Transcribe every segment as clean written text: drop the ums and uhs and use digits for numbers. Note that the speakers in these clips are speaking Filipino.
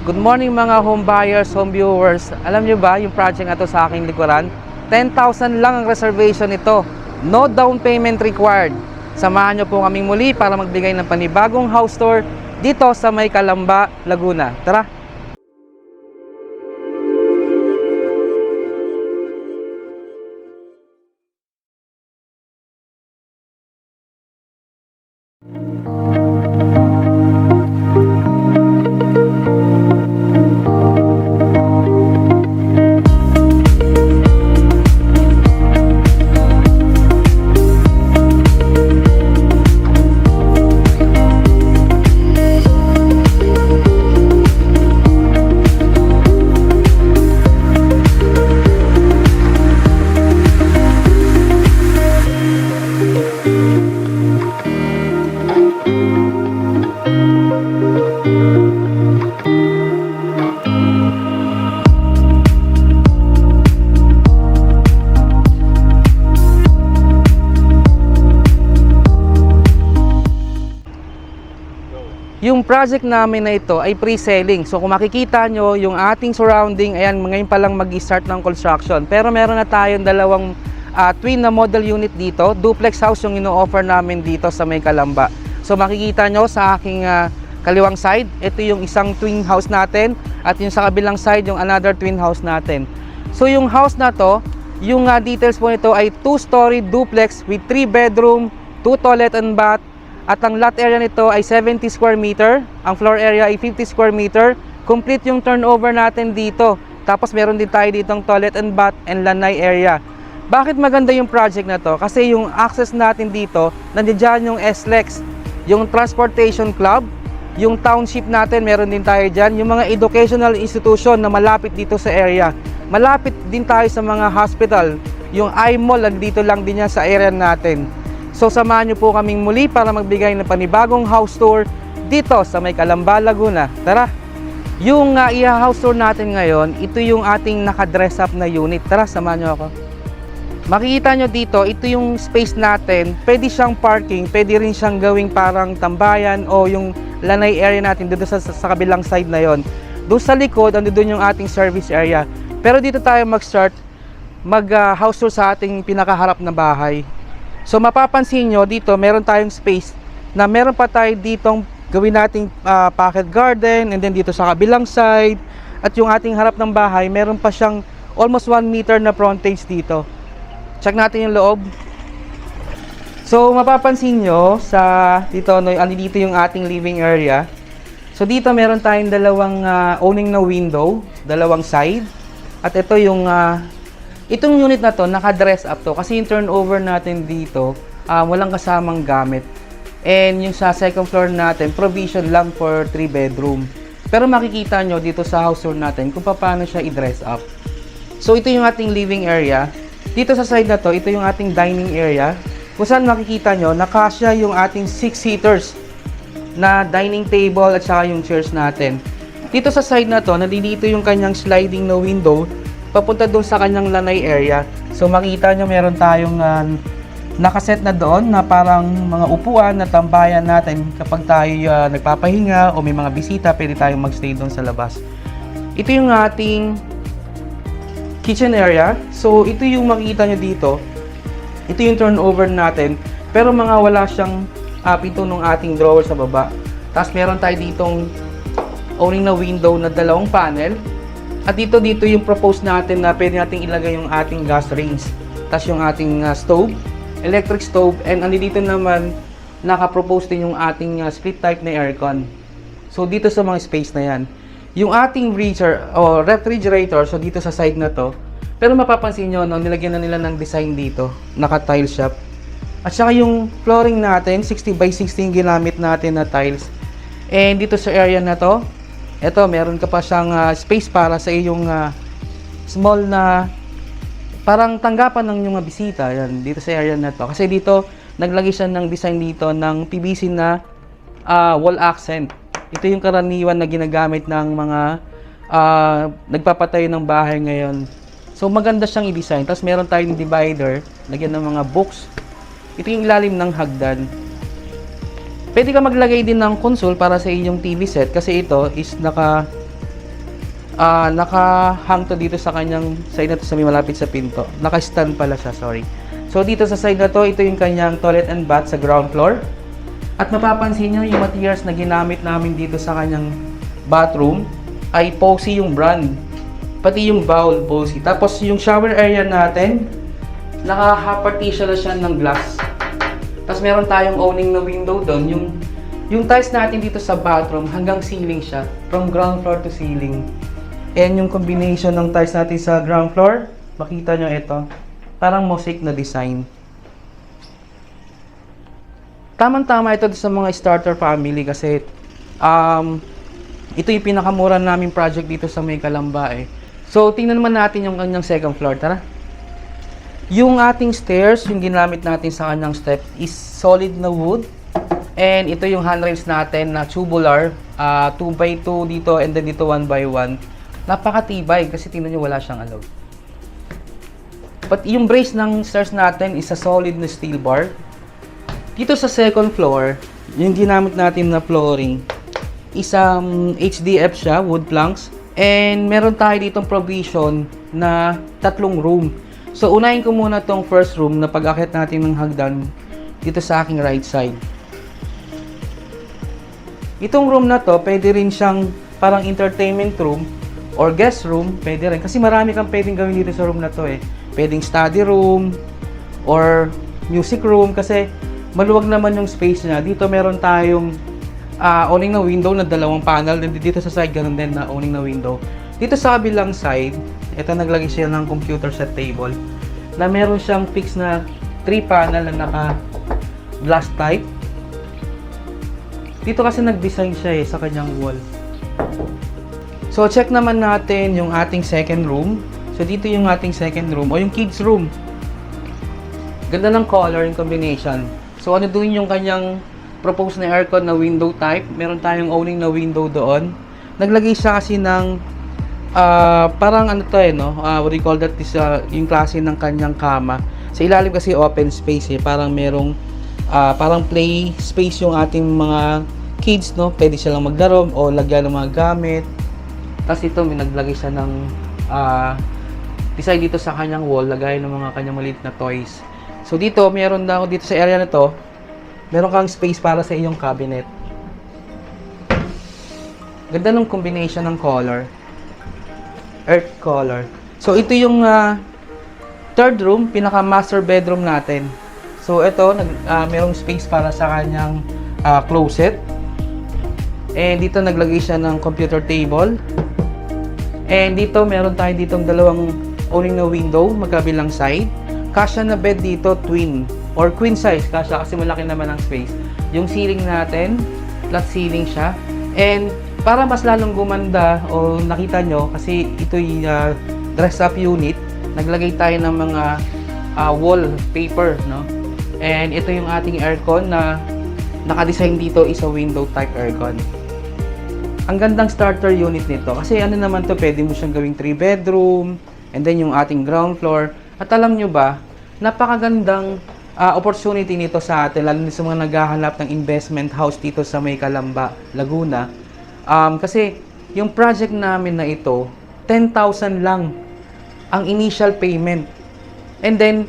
Good morning mga home buyers, home viewers. Alam nyo ba yung project na to sa aking likuran? 10,000 lang ang reservation nito. No down payment required. Samahan nyo po kaming muli para magbigay ng panibagong house tour dito sa May Calamba, Laguna. Tara! Yung project namin na ito ay pre-selling. So kung makikita nyo, yung ating surrounding, ayan, ngayon pa lang mag-start ng construction. Pero meron na tayong dalawang twin na model unit dito. Duplex house yung ino-offer namin dito sa May Calamba. So makikita nyo sa aking kaliwang side, ito yung isang twin house natin. At yung sa kabilang side, yung another twin house natin. So yung house na to, yung details po nito ay 2-story duplex with 3 bedroom, 2 toilet and bath. At ang lot area nito ay 70 square meter. Ang floor area ay 50 square meter. Complete yung turnover natin dito. Tapos meron din tayo ditong toilet and bath and lanai area. Bakit maganda yung project na to? Kasi yung access natin dito, nandiyan yung SLEX, yung Transportation Club, yung township natin, meron din tayo dyan. Yung mga educational institution na malapit dito sa area. Malapit din tayo sa mga hospital. Yung I-Mall, dito lang din yan sa area natin. So samahan nyo po kaming muli para magbigay ng panibagong house tour dito sa May Calamba, Laguna. Tara! Yung i-house tour natin ngayon, ito yung ating naka-dress up na unit. Tara, samahan nyo ako. Makikita nyo dito, ito yung space natin. Pwede siyang parking, pwede rin siyang gawing parang tambayan o yung lanai area natin dito sa kabilang side na yon. Doon sa likod, doon yung ating service area. Pero dito tayo mag-start, mag-house tour sa ating pinakaharap na bahay. So mapapansin nyo dito, meron tayong space na meron pa tayo ditong gawin nating pocket garden, and then dito sa kabilang side at yung ating harap ng bahay, meron pa siyang almost 1 meter na frontage dito. Check natin yung loob. So mapapansin nyo sa dito, dito yung ating living area. So dito meron tayong dalawang owning na window, dalawang side. At ito yung itong unit na to, naka-dress up to kasi yung turnover natin dito, walang kasamang gamit. And yung sa second floor natin, provision lang for 3 bedroom. Pero makikita nyo dito sa house tour natin kung paano siya i-dress up. So ito yung ating living area. Dito sa side na to, ito yung ating dining area. Kung saan makikita nyo, nakasya yung ating 6 seaters na dining table at saka yung chairs natin. Dito sa side na to, nandito yung kanyang sliding na window papunta doon sa kanyang lanai area. So makita nyo meron tayong nakaset na doon na parang mga upuan na tambayan natin kapag tayo nagpapahinga o may mga bisita, pwede tayong magstay doon sa labas. Ito yung ating kitchen area. So ito yung makikita nyo dito. Ito yung turnover natin. Pero mga wala siyang pinto ng ating drawer sa baba. Tapos meron tayo ditong owning na window na dalawang panel. At dito yung propose natin na pwede nating ilagay yung ating gas range. Tapos yung ating stove, electric stove, and dito naman naka-propose din yung ating split type na aircon. So dito sa mga space na yan. Yung ating freezer o refrigerator, so dito sa side na to. Pero mapapansin nyo, no, nilagyan na nila ng design dito, naka-tile shop. At saka yung flooring natin, 60 by 60 ginamit natin na tiles. And dito sa area na to, eto, meron ka pa siyang space para sa iyong small na parang tanggapan ng mga bisita. Yan, dito sa area na to. Kasi dito, naglagay siya ng design dito ng PVC na wall accent. Ito yung karaniwan na ginagamit ng mga nagpapatayo ng bahay ngayon. So maganda siyang i-design. Tapos meron tayong divider, lagyan ng mga books. Ito yung ilalim ng hagdan. Pwede ka maglagay din ng console para sa inyong TV set kasi ito is Naka-hang to dito sa kanyang side na to sa may malapit sa pinto. Naka-stand pala siya, sorry. So dito sa side na to, ito yung kanyang toilet and bath sa ground floor. At mapapansin nyo yung materials na ginamit namin dito sa kanyang bathroom ay Posy yung brand. Pati yung bowl, Posy. Tapos yung shower area natin, naka-half partition na siya ng glass. Tapos meron tayong owning na window doon. Yung tiles natin dito sa bathroom hanggang ceiling siya. From ground floor to ceiling. And yung combination ng tiles natin sa ground floor, makita nyo ito. Parang mosaic na design. Tamang-tama ito sa mga starter family kasi ito yung pinakamura naming project dito sa may Calamba eh. So, tingnan naman natin yung kanyang second floor. Tara. Yung ating stairs, yung ginamit natin sa kanyang step is solid na wood. And ito yung handrails natin na tubular. 2x2 dito and then dito 1x1. Napakatibay kasi tingnan nyo wala siyang alog. But yung brace ng stairs natin is a solid na steel bar. Dito sa second floor, yung ginamit natin na flooring is HDF siya, wood planks. And meron tayo ditong provision na 3 room. So unahin ko muna tong first room na pag-akit natin ng hagdan dito sa aking right side. Itong room na to, pwede rin siyang parang entertainment room or guest room, pwede rin. Kasi marami kang pwedeng gawin dito sa room na to eh. Pwedeng study room or music room kasi maluwag naman yung space niya. Dito meron tayong owning na window na 2 panel. Then dito sa side, ganun din na owning na window. Dito sa kabilang side, ito naglagay siya ng computer set table na meron siyang fixed na 3 panel na naka glass type. Dito kasi nag-design siya eh sa kanyang wall. So check naman natin yung ating second room. So dito yung ating second room o yung kids room. Ganda ng color and combination. So ano doon yung kanyang proposed na aircon na window type. Meron tayong owning na window doon. Naglagay siya kasi ng parang ano to eh no, what do you call that is yung klase ng kanyang kama. Sa ilalim kasi open space eh, parang merong parang play space yung ating mga kids no. Pwede silang maglaro o lagyan ng mga gamit. Tapos ito may naglagay siya ng design dito sa kanyang wall, lagay ng mga kanyang maliit na toys. So dito, meron na ako dito sa area na to, meron kang space para sa iyong cabinet. Ganda ng combination ng color. Earth color. So ito yung third room, pinaka master bedroom natin. So ito, merong space para sa kanyang closet. And dito naglagay siya ng computer table. And dito, meron tayo ditong 2 owning na window, magkabilang side. Kasya na bed dito, twin or queen size. Kasya kasi malaki naman ang space. Yung ceiling natin, flat ceiling siya. And para mas lalong gumanda o nakita nyo, kasi ito'y dress up unit, naglagay tayo ng mga wallpaper, no? And ito yung ating aircon na nakadesign dito is a window type aircon. Ang gandang starter unit nito kasi ano naman to, pwede mo siyang gawing 3 bedroom and then yung ating ground floor. At alam nyo ba, napakagandang opportunity nito sa atin lalo na sa mga naghahanap ng investment house dito sa may Calamba, Laguna. Kasi yung project namin na ito, 10,000 lang ang initial payment. And then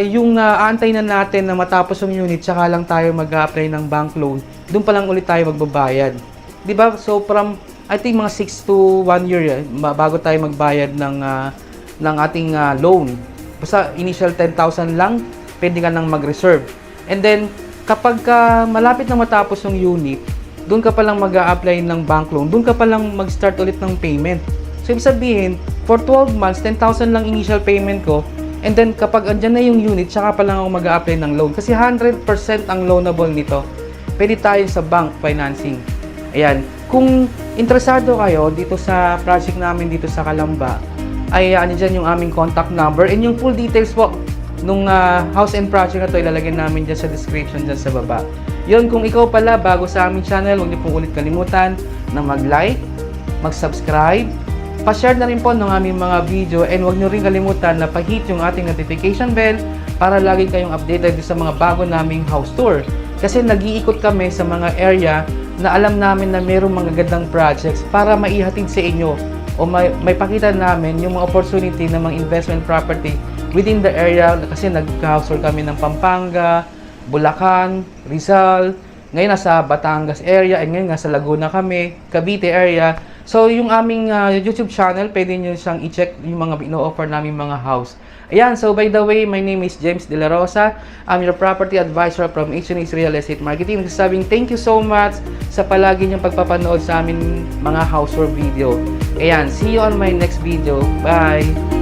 yung aantay na natin na matapos yung unit, tsaka lang tayo mag-apply ng bank loan. Doon pa lang ulit tayo magbabayad. 'Di ba? So from I think mga 6 to 1 year bago tayo magbayad ng ating loan. Basta initial 10,000 lang, pwede ka nang mag-reserve. And then kapag malapit na matapos yung unit, doon ka pa lang mag-a-apply ng bank loan. Doon ka pa lang mag-start ulit ng payment. So ibig sabihin, for 12 months, 10,000 lang initial payment ko. And then kapag andyan na yung unit, saka pa lang ako mag-a-apply ng loan. Kasi 100% ang loanable nito. Pwede tayo sa bank financing. Ayan. Kung interesado kayo dito sa project namin dito sa Calamba, ay dyan yung aming contact number and yung full details po nung house and project na to ilalagay namin dyan sa description dyan sa baba. Yun, kung ikaw pala bago sa aming channel, huwag niyo pong ulit kalimutan na mag-like, mag-subscribe, pa-share na rin po ng aming mga video and huwag niyo rin kalimutan na pa-hit yung ating notification bell para lagi kayong updated sa mga bago naming house tour. Kasi nag-iikot kami sa mga area na alam namin na mayroong mga gandang projects para maihatid sa inyo o may pakita namin yung mga opportunity ng mga investment property within the area kasi nag-house tour kami ng Pampanga, Bulacan, Rizal, ngayon nasa Batangas area, and ngayon nasa Laguna kami, Cavite area. So yung aming YouTube channel, pwede nyo siyang i-check yung mga ino-offer namin mga house. Ayan, so by the way, my name is James De La Rosa. I'm your property advisor from H&H Real Estate Marketing. Nagsasabing thank you so much sa palagi niyong pagpapanood sa amin mga house tour video. Ayan, see you on my next video. Bye!